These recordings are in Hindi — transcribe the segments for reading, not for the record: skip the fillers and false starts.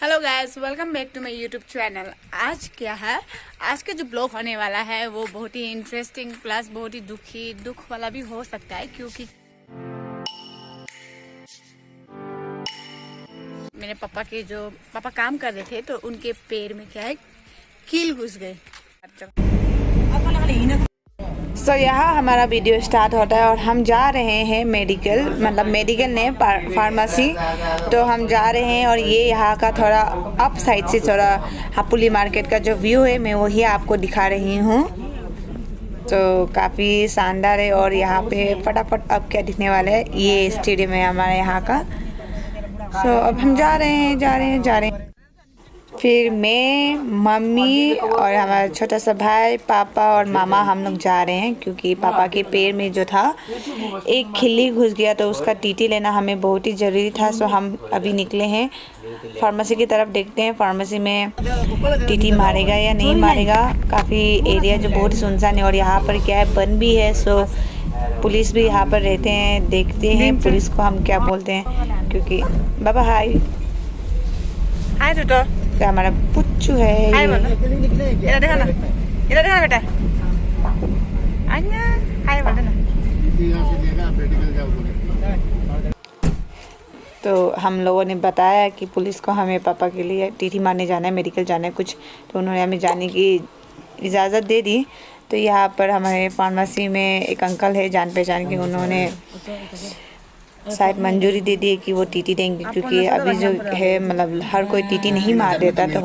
Hello guys, welcome back to my YouTube channel. आज क्या है, आज का जो ब्लॉग होने वाला है वो बहुत ही इंटरेस्टिंग प्लस बहुत ही दुख वाला भी हो सकता है, क्योंकि मेरे पापा काम कर रहे थे तो उनके पैर में क्या है, कील घुस गए। यहाँ हमारा वीडियो स्टार्ट होता है और हम जा रहे हैं मेडिकल, मतलब मेडिकल ने फार्मेसी। तो हम जा रहे हैं और ये यहाँ का थोड़ा अप साइड से थोड़ा हापुली मार्केट का जो व्यू है मैं वही आपको दिखा रही हूँ। तो काफ़ी शानदार है और यहाँ पे फटाफट अब क्या दिखने वाला है, ये स्टेडियम है हमारे यहाँ का। तो अब हम जा रहे हैं। फिर मैं, मम्मी और हमारा छोटा सा भाई, पापा और मामा हम लोग जा रहे हैं, क्योंकि पापा के पैर में जो था एक खिल्ली घुस गया तो उसका टीटी लेना हमें बहुत ही ज़रूरी था। सो हम अभी निकले हैं फार्मेसी की तरफ, देखते हैं फार्मेसी में टीटी मारेगा या नहीं मारेगा। काफ़ी एरिया जो बहुत सुनसान है और यहाँ पर क्या है, बंद भी है। सो पुलिस भी यहाँ पर रहते हैं, देखते हैं पुलिस को हम क्या बोलते हैं। क्योंकि बाबा हाय टूटो, तो हमारा पुच्चू है ये। इधर देखो ना बेटा, हाय बोल ना। तो हम लोगों ने बताया कि पुलिस को हमें पापा के लिए टीटी मारने जाना है, मेडिकल जाना है कुछ, तो उन्होंने हमें जाने की इजाज़त दे दी। तो यहाँ पर हमारे फार्मेसी में एक अंकल है जान पहचान के, उन्होंने शायद मंजूरी दे दी कि वो टीटी देंगे, क्योंकि अभी जो है मतलब हर कोई टीटी नहीं मार देता। तो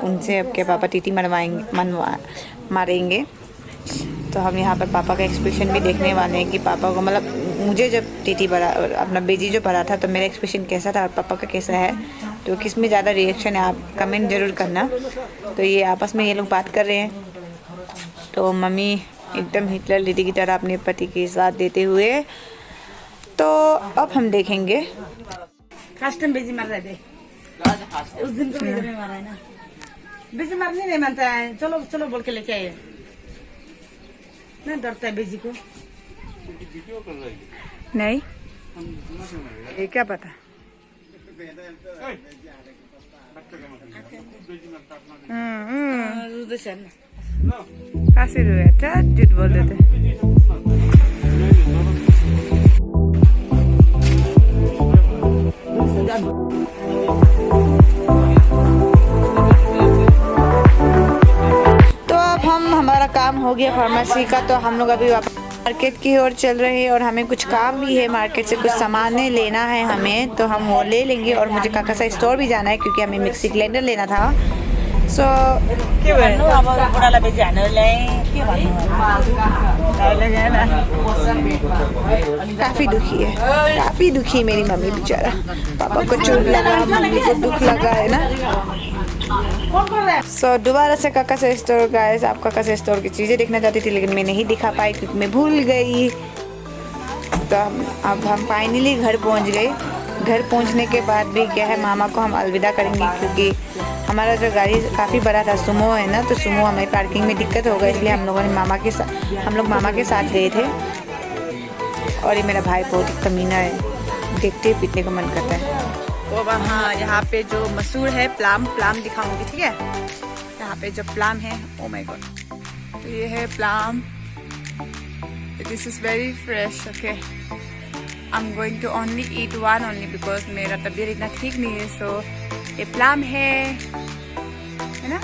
उनसे अब के पापा टीटी मारेंगे। तो हम यहाँ पर पापा का एक्सप्रेशन भी देखने वाले हैं कि पापा को, मतलब मुझे जब टीटी भरा, अपना बेजी जो भरा था, तो मेरा एक्सप्रेशन कैसा था और पापा का कैसा है, तो किस में ज़्यादा रिएक्शन है आप कमेंट ज़रूर करना। तो ये आपस में ये लोग बात कर रहे हैं। तो मम्मी एकदम हिटलर लेडी की तरह अपने पति के साथ देते हुए। तो अब हम देखेंगे। कस्टम बेजी मार रहे थे उस दिन को, इधर में मारा है ना, बेजी मारने नहीं मानता है। चलो चलो बोल के लेके आए ना, डरता है बेजी को। नहीं ये क्या पता। काशी झूठ बोल देते। तो अब हमारा काम हो गया फार्मेसी का, तो हम लोग अभी मार्केट की ओर चल रहे हैं और हमें कुछ काम भी है, मार्केट से कुछ सामान लेना है हमें, तो हम वो ले लेंगे। और मुझे काका सा स्टोर भी जाना है, क्योंकि हमें मिक्सी ग्राइंडर लेना था। सो काफ़ी दुखी है मेरी मम्मी बेचारा। पापा को चोट लगा, मम्मी को दुख लगा है ना। सो दोबारा से काका से स्टोर, गाइस आप काका से स्टोर की चीज़ें देखना चाहती थी, लेकिन मैं नहीं दिखा पाई क्योंकि मैं भूल गई। तो अब हम फाइनली घर पहुंच गए। घर पहुंचने के बाद भी क्या है, मामा को हम अलविदा करेंगे, क्योंकि हमारा जो गाड़ी काफ़ी बड़ा था, सुमो है ना, तो सुमो हमें पार्किंग में दिक्कत हो गई, इसलिए हम लोग मामा के साथ गए थे। और ये मेरा भाई बहुत ही कमीना है, देखते पीटने को मन करता है। तो वहाँ यहाँ पे जो मशहूर है प्लाम दिखाऊंगी, ठीक है। यहाँ पे जो प्लाम है, ओ माय गॉड, तो ये है plum. This is very fresh. Okay, I am going to only eat one only, because मेरा तबीयत इतना ठीक नहीं है। सो ये प्लाम है ना।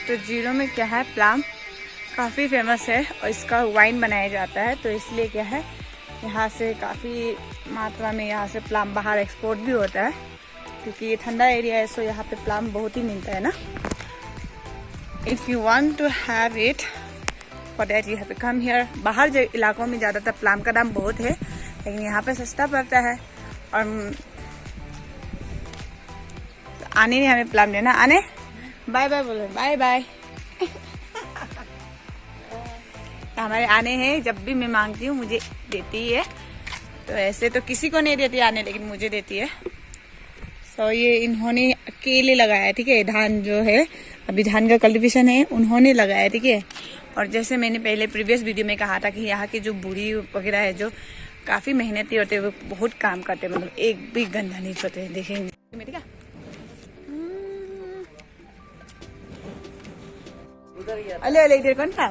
तो जीरो में क्या है, प्लाम काफ़ी फेमस है और इसका वाइन बनाया जाता है। तो इसलिए क्या है, यहाँ से काफ़ी मात्रा में यहाँ से प्लाम बाहर एक्सपोर्ट भी होता है, क्योंकि ये ठंडा एरिया है। सो यहाँ पे प्लाम बहुत ही मिलता है ना। If you want to have it for that you have to come here. बाहर जो इलाकों में ज़्यादातर प्लाम का दाम बहुत है, लेकिन यहाँ पे सस्ता पड़ता है। और आने ने हमें प्लाम देना, आने बाय बाय बोलो, बाय बाय। हमारे आने हैं, जब भी मैं मांगती हूँ मुझे देती है। तो ऐसे तो किसी को नहीं देती आने, लेकिन मुझे देती है। तो ये इन्होंने अकेले लगाया है, ठीक है। धान जो है अभी धान का कल्टीवेशन है, उन्होंने लगाया है, ठीक है। और जैसे मैंने पहले प्रीवियस वीडियो में कहा था कि यहाँ की जो बूढ़ी वगैरह है जो काफी मेहनती होते हैं, वो बहुत काम करते हैं, मतलब एक भी गंदा नहीं करते हैं। देखेंगे ठीक है। अले अले इधर कौन था,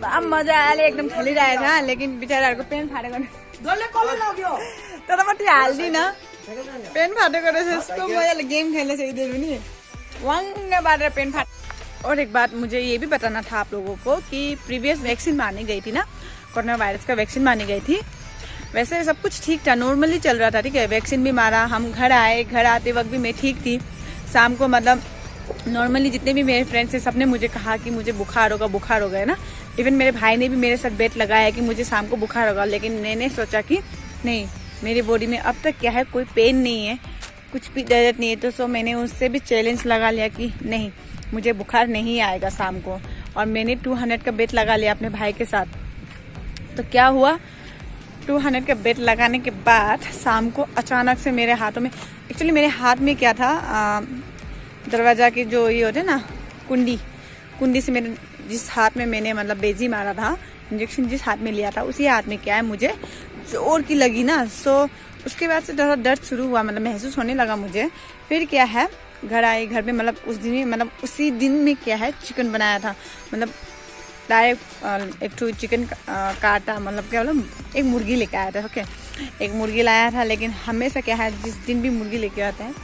अब मजा आया एकदम खेली रहा था, लेकिन बेचाराहरूको पेन फाटेको तर मात्रै हालिदिन, पेन फाटेको रहेछ। यस्तो मजाले गेम खेल्दैछ इधर पनि, वाङ्ग बाटेर पेन फाट। और एक बात मुझे ये भी बताना था आप लोगों को कि प्रीवियस वैक्सीन मारने गई थी ना, कोरोना वायरस का वैक्सीन मारने गई थी। वैसे सब कुछ ठीक था, नॉर्मली चल रहा था, ठीक है। वैक्सीन भी मारा, हम घर आए, घर आते वक्त भी मैं ठीक थी। शाम को मतलब नॉर्मली जितने भी मेरे फ्रेंड्स थे सबने मुझे कहा कि मुझे बुखार होगा, है ना। इवन मेरे भाई ने भी मेरे साथ बेट लगाया कि मुझे शाम को बुखार होगा, लेकिन मैंने सोचा कि नहीं, मेरी बॉडी में अब तक क्या है, कोई पेन नहीं है, कुछ भी दर्द नहीं है। तो सो मैंने उससे भी चैलेंज लगा लिया कि नहीं, मुझे बुखार नहीं आएगा शाम को। और मैंने 200 का बेट लगा लिया अपने भाई के साथ। तो क्या हुआ, 200 का बेट लगाने के बाद शाम को अचानक से मेरे हाथों में, एक्चुअली मेरे हाथ में क्या था, दरवाजा की जो ये होते ना कुंडी से मेरे जिस हाथ में मैंने मतलब बेजी मारा था, इंजेक्शन जिस हाथ में लिया था, उसी हाथ में क्या है मुझे जोर की लगी ना। सो उसके बाद से थोड़ा दर्द शुरू हुआ, मतलब महसूस होने लगा मुझे। फिर क्या है, घर आई, घर में मतलब उसी दिन में क्या है, चिकन बनाया था, मतलब डायरेक्ट एक ठो चिकन काटा, मतलब क्या बोला, एक मुर्गी लेके आया था, ओके। एक मुर्गी लाया था, लेकिन हमेशा क्या है, जिस दिन भी मुर्गी लेके आते हैं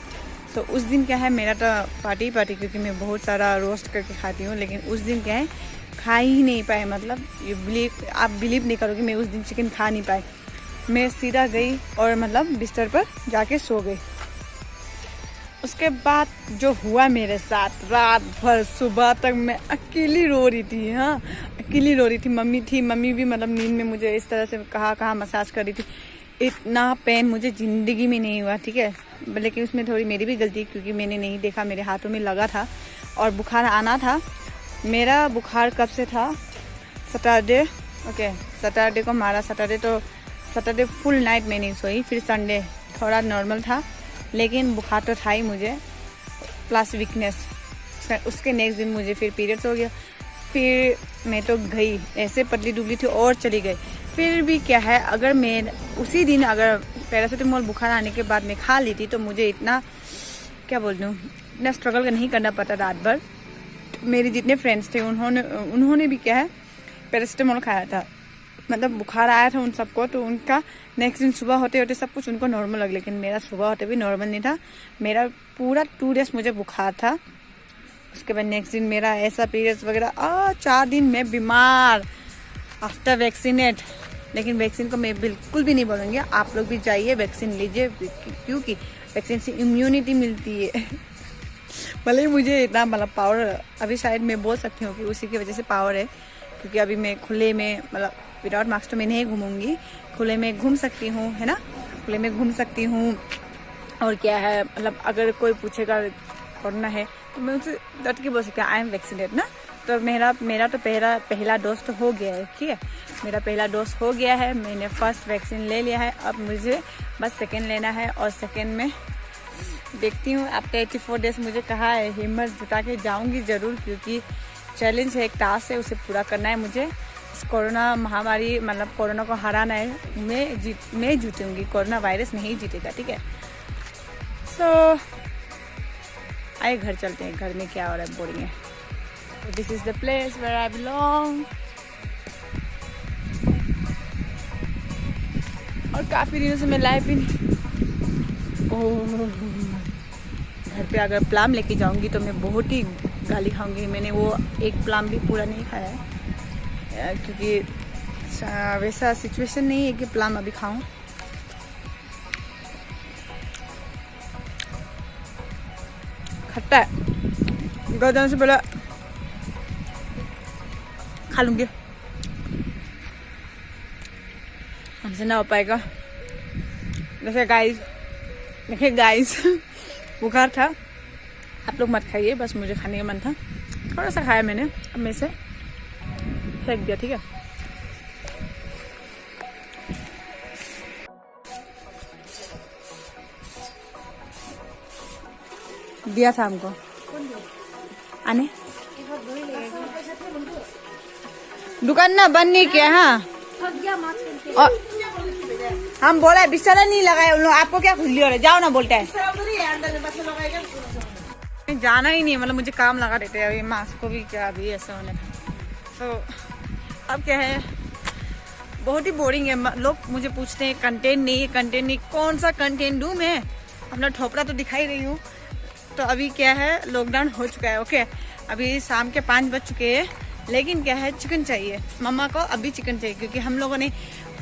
तो उस दिन क्या है, मेरा तो पार्टी क्योंकि मैं बहुत सारा रोस्ट करके खाती हूँ, लेकिन उस दिन क्या है, खा ही नहीं पाए। मतलब आप बिलीव नहीं करोगे, मैं उस दिन चिकन खा नहीं पाई। मैं सीधा गई और मतलब बिस्तर पर जाके सो गई। उसके बाद जो हुआ मेरे साथ, रात भर सुबह तक मैं अकेली रो रही थी। हाँ, अकेली रो रही थी। मम्मी भी मतलब नींद में मुझे इस तरह से कहाँ मसाज कर रही थी। इतना पेन मुझे जिंदगी में नहीं हुआ, ठीक है। लेकिन उसमें थोड़ी मेरी भी गलती, क्योंकि मैंने नहीं देखा, मेरे हाथों में लगा था और बुखार आना था। मेरा बुखार कब से था, सैटरडे, ओके। सैटरडे को मारा, सैटरडे फुल नाइट मैं नहीं सोई। फिर संडे थोड़ा नॉर्मल था, लेकिन बुखार तो था ही मुझे, प्लस वीकनेस। उसके नेक्स्ट दिन मुझे फिर पीरियड्स हो गया। फिर मैं तो गई, ऐसे पतली दुबली थी और चली गई। फिर भी क्या है, अगर मैं उसी दिन अगर पैरासीटामोल बुखार आने के बाद मैं खा ली थी, तो मुझे इतना क्या बोल दूँ, इतना स्ट्रगल नहीं करना पड़ता रात भर। मेरे जितने फ्रेंड्स थे उन्होंने भी क्या है, पैरासीटामोल खाया था, मतलब बुखार आया था उन सबको। तो उनका नेक्स्ट दिन सुबह होते होते सब कुछ उनको नॉर्मल लग, लेकिन मेरा सुबह होते भी नॉर्मल नहीं था। मेरा पूरा 2 डेज मुझे बुखार था। उसके बाद नेक्स्ट दिन मेरा ऐसा पीरियड्स वगैरह, 4 दिन मैं बीमार आफ्टर वैक्सीनेट। लेकिन वैक्सीन को मैं बिल्कुल भी नहीं बोलूँगी, आप लोग भी जाइए वैक्सीन लीजिए, क्योंकि वैक्सीन से इम्यूनिटी मिलती है। भले ही मुझे इतना मतलब पावर, अभी शायद मैं बोल सकती हूँ कि उसी की वजह से पावर है, क्योंकि अभी मैं खुले में मतलब विदाउट मास्क तो मैं नहीं घूमूंगी, खुले में घूम सकती हूँ, है ना, खुले में घूम सकती हूँ। और क्या है, मतलब अगर कोई पूछेगा कोरोना है तो मैं उनसे डट के बोल सकती हूँ आई एम वैक्सीनेट ना। तो मेरा तो पहला डोज तो हो गया है, ठीक है। मेरा पहला डोज हो गया है, मैंने फर्स्ट वैक्सीन ले लिया है। अब मुझे बस सेकेंड लेना है, और सेकेंड में देखती हूँ। आफ्टर 84 डेज मुझे कहा है, हिम्मत जुटा के जाऊँगी ज़रूर, क्योंकि चैलेंज है, एक टास्क है, उसे पूरा करना है मुझे। इस कोरोना महामारी, मतलब कोरोना को हराना है, मैं जीतूंगी, कोरोना वायरस नहीं जीतेगा, ठीक है। सो आइए घर चलते हैं, घर में क्या हो रहा है, बोरिंग है। This is the place where I belong. और काफ़ी दिनों से मैं लाइव भी घर पे अगर प्लाम लेके जाऊंगी तो मैं बहुत ही गाली खाऊंगी। मैंने वो एक प्लाम भी पूरा नहीं खाया है, क्योंकि वैसा सिचुएशन नहीं है कि प्लाम अभी खाऊं। खट्टा है, घर जाने से पहले खा लूंगी, हमसे ना हो पाएगा। देखिए गाइस बुखार था, आप लोग मत खाइए, बस मुझे खाने का मन था, थोड़ा सा खाया मैंने, अब मैं से फेंक दिया, ठीक है। दिया था हमको आने। दुकान ना बंद नहीं किया। हाँ और हम बोला बिस्तर नहीं लगाए उन लोग, आपको क्या खुजली हो रहा है, जाओ ना बोलता है। जाना ही नहीं, मतलब मुझे काम लगा देते हैं। अभी मास्क को भी क्या अभी ऐसा होने तो अब क्या है, बहुत ही बोरिंग है। लोग मुझे पूछते हैं कंटेंट नहीं, कौन सा कंटेंट दूं मैं, अपना ठोपरा तो दिखाई रही हूँ। तो अभी क्या है, लॉकडाउन हो चुका है। ओके, अभी शाम के 5 बज चुके हैं, लेकिन क्या है चिकन चाहिए मम्मा को। अभी चिकन चाहिए क्योंकि हम लोगों ने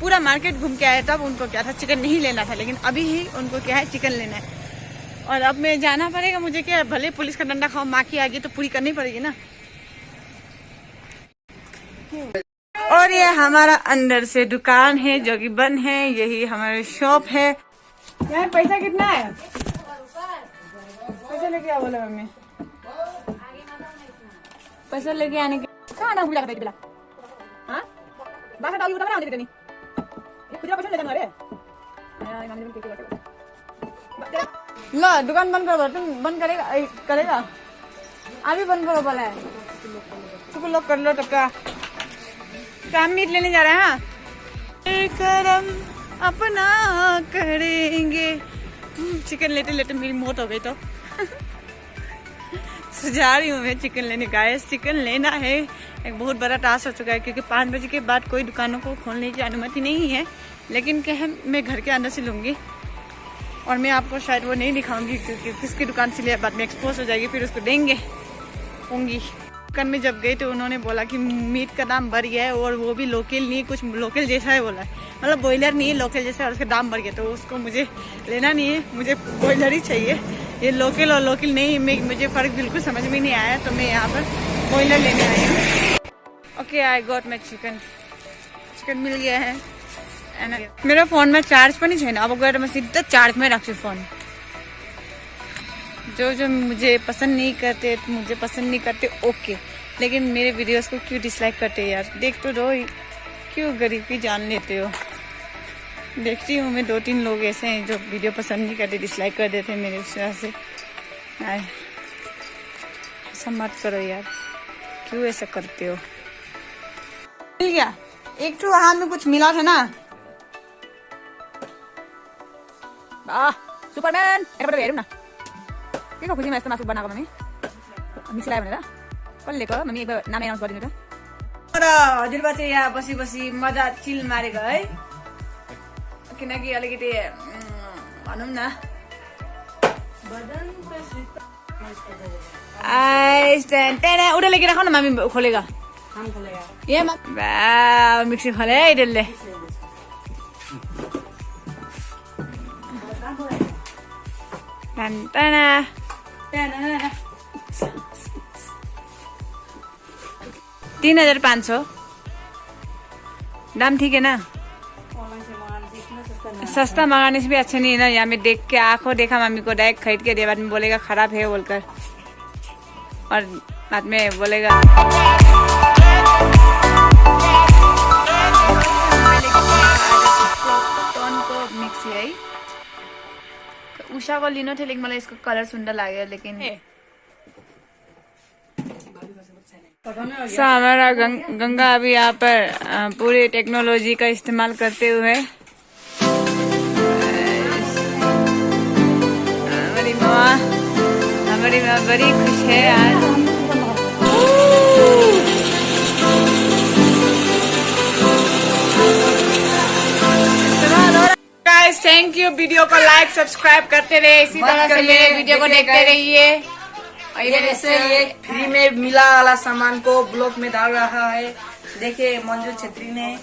पूरा मार्केट घूम के आया, तब उनको क्या था चिकन नहीं लेना था, लेकिन अभी ही उनको क्या है चिकन लेना है। और अब मैं जाना पड़ेगा, मुझे क्या भले पुलिस का डंडा खाओ, माँ की आगे तो पूरी करनी पड़ेगी ना। और ये हमारा अंदर से दुकान है जो कि बंद है, यही हमारी शॉप है। यार पैसा कितना है, पैसा लेके आओ। बोला मम्मी पैसा लेके आने के कहाँ ना भूला करता हाँ बाहर डाली उतना नहीं देनी कुछ पैसा लेकर मारे लो। दुकान बंद करो, तुम बंद करेगा अभी बंद करो बोला है। चुप लोग कर लो, तब का हम मीट लेने जा रहे हैं। हाँ करम अपना करेंगे। चिकन लेते लेते मेरी मौत हो गई तो जा रही हूँ मैं चिकन लेने। गाइस चिकन लेना है, एक बहुत बड़ा टास्क हो चुका है क्योंकि 5 बजे के बाद कोई दुकानों को खोलने की अनुमति नहीं है। लेकिन क्या है, मैं घर के अंदर से लूँगी और मैं आपको शायद वो नहीं दिखाऊंगी क्योंकि किसकी दुकान से लिया बाद में एक्सपोज हो जाएगी, फिर उसको देंगे होंगी। दुकान में जब गई तो उन्होंने बोला कि मीट का दाम बढ़ गया है और वो भी लोकल नहीं, कुछ लोकल जैसा है बोला, मतलब बॉयलर नहीं है लोकल जैसा, और उसका दाम बढ़ गया। तो उसको मुझे लेना नहीं है, मुझे बॉयलर ही चाहिए। ये लोकल और लोकल नहीं, मुझे फ़र्क बिल्कुल समझ में नहीं आया, तो मैं यहाँ पर बॉयलर लेने आई हूँ। Okay I got my chicken मिल गया है। मेरा फोन में चार्ज पर नहीं है, अब अगर मैं सीधा चार्ज में रखती फोन। जो मुझे पसंद नहीं करते तो मुझे पसंद नहीं करते ओके, लेकिन मेरे वीडियोस को क्यों डिसलाइक करते यार, देख तो दो, क्यों गरीब की जान लेते हो। देखती हूँ मैं 2-3 लोग ऐसे हैं जो वीडियो पसंद नहीं करते, डिसलाइक कर देते हैं मेरे वजह से। ऐसा मत करो यार, क्यों ऐसा करते हो। मिल गया एक तो हाथ में कुछ मिला था ना, सुपरमैन ना के खुसी में मासु बनाएको मम्मी मिक्सीलाई भनेर कसले लिएको मम्मी एक नाम एनाउन्स गरिदिनु त। र हजुरबा चाहिँ यहाँ बसी बसी मजा चिल मारेको है, किनकि अलिकति भनौँ न उठे लेके राख न मम्मी खोलेगा ये मिक्सी खोले है इधरले। टना 3,500 दाम ठीक है ना, सस्ता मंगाने से भी अच्छा नहीं है ना। यहाँ में देख के आंखों देखा मम्मी को, डायरेक्ट खरीद के दे, बाद में बोलेगा खराब है बोलकर, और बाद में बोलेगा मिक्सी है। उषा को लिनु थियो लेकिन मलाई इसको कलर सुंदर लाग्यो, लेकिन हमारा गंगा अभी यहाँ पर पूरी टेक्नोलॉजी का इस्तेमाल करते हुए हमारी माँ बड़ी खुश है आज। गाइस थैंक यू, वीडियो को लाइक सब्सक्राइब करते रहे, इसी तरह से मेरे वीडियो को देखते रहिए। ऐसे ये फ्री में मिला वाला सामान को ब्लॉग में डाल रहा है। देखिए मंजू छेत्री ने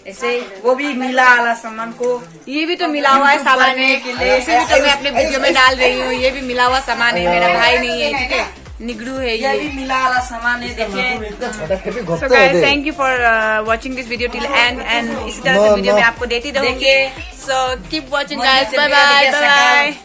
ऐसे वो भी मिला वाला सामान को, ये भी तो मिला हुआ है सामान है, इसे भी तो मैं अपने वीडियो में डाल रही हूँ। ये भी मिला हुआ सामान है, मेरा भाई नहीं है, ठीक है, निगरू है ये भी मिला वाला सामान है। देखिए so guys thank you for watching this video till end, and इसी तरह से वीडियो में आपको देती रहूंगी। So keep watching guys, bye bye.